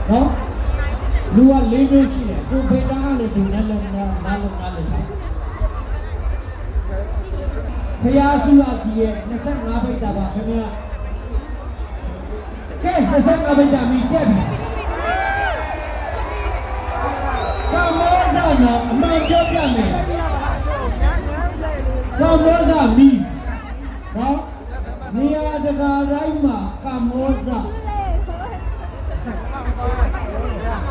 နော်လူက၄မျိုးရှိတယ်ကိုဖေတာကလည်းဒီနဲ့လုံးနားနားလုံးနားလုံးဖျားစုအကြီးရဲ့25ပိတ်တာပါခင်ဗျာကဲ25ပိတ်တာမိတက်ပြီကာမောဇာနော်အမှန်ပြောပြမယ်ကာမောဇာမိနော်နေရာတကာတိုင်းမှာကာမောဇာ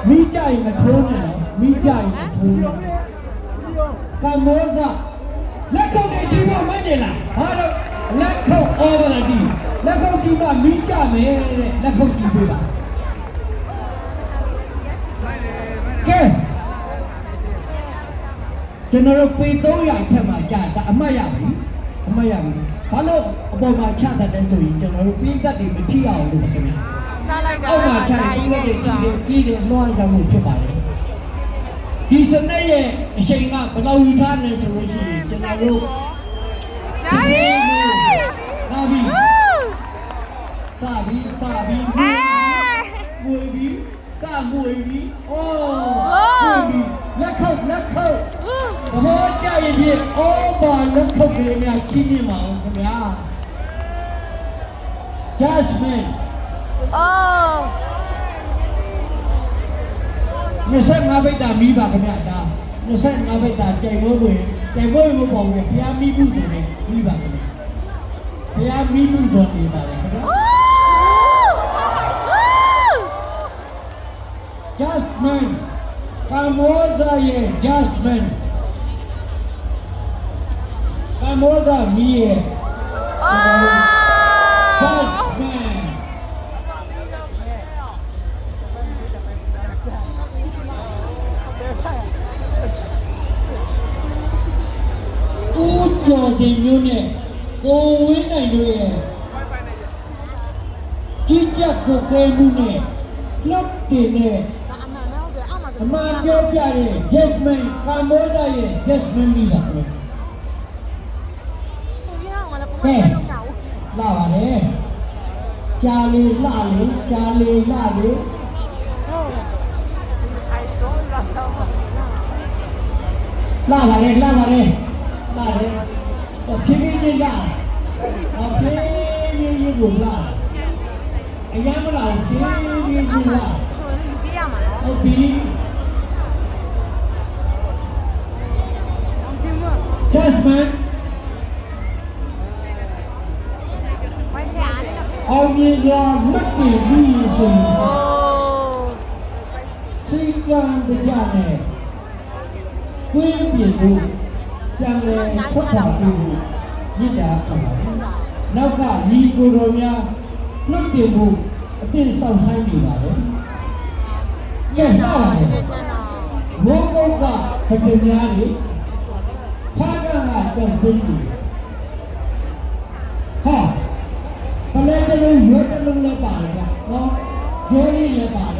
မိကြိုင်မထိုးနဲ့မိကြိုင်မထိုးကာမောဇာလက်ခုပ်နဲ့ဒီမှာမနေလားဟာတော့လက်ခုပ်အော်ဗလာဒီလက်ခုပ်ဒီမှာမိကြမယ်တဲ့လက်ခုပ်ဒီပေးပါကဲကျွန်တော်တို့ပေ300ထက်မှကြာတာအမှတ်ရပြီအမှတ်ရပြီဘာလို့အပေါ်မှာချတတ်တယ်ဆိုရင်ကျွန်တော်တို့ပြီးသက်တွေမထိအောင်လို့ခင်ဗျာထားလိုက်တာအောက်မှာချပြီးတဲ့ကြီးတယ်လွှမ်းကြမှုဖြစ်ပါလေဒီစနစ်ရဲ့အချိန်ကဘယ်လောက်ယူထားလဲဆိုလို့ရှိရင်ကျွန်တော်တို့ဂျာရီဟာဘီစာဘီမွေဘီစာမွေဘီအိုးလက်ခုပ်ဘောကြရင်ဖြင့်အော်ဘာလက်ခုပ်ကလေးများချင်းမြင်ပါအောင်ခင်ဗျာ Jasmine 25ပိတ်တာမိပါခင်ဗျာဒါ25ပိတ်တာကြိုင်မိုးဝင်မပေါ့ဘူးဖျားမိမှုဆိုနေမိပါခင်ဗျာဖျားမိမှုဆိုနေပါလေခင်ဗျာ Jasmine ကာမောဇာရဲ့ Jasmine ကာမောဇာမိရဲ့ Jasmineဦးကျော်တင်မျိုးနဲ့ကိုဝင်းနိုင်တို့ရဲ့ကြီးကြပ်ကိုကဲမှုနဲ့လှုပ်တင်နဲ့အမှန်ပြောပြတဲ့ Jasmine ကာမောဇာရဲ့ Jasmine မိပါပဲကဲလာပါလေကြားလေးလှလေကြားလေးလှလေလာပါလေဖြည်းဖြည်းချင်းလာဖြည်းဖြည်းချင်းကိုလာအရင်မလာဖြည်းဖြည်းချင်းလာပြရမှာနော်ဟုတ်ပြီ Jasmine အောင်မြင်စွာမတ်တည်ပြီးဆိုစိတ်ကံတရားနဲ့ကွင်းပြည့်ဖို့စံလေထွက်တာပြီးမြစ်တာပါနောက်ကညီကိုယ်တော်များလွတ်တင်ဖို့အသင့်ဆောင်ဆိုင်နေပါလေညနာဘောဘောကခက်များလေဖားကကတန်ချင်းကြီးဟာပလဲတလုံးရွတ်တလုံးလည်းပါလေနော်ရွေးလေးလည်းပါလေ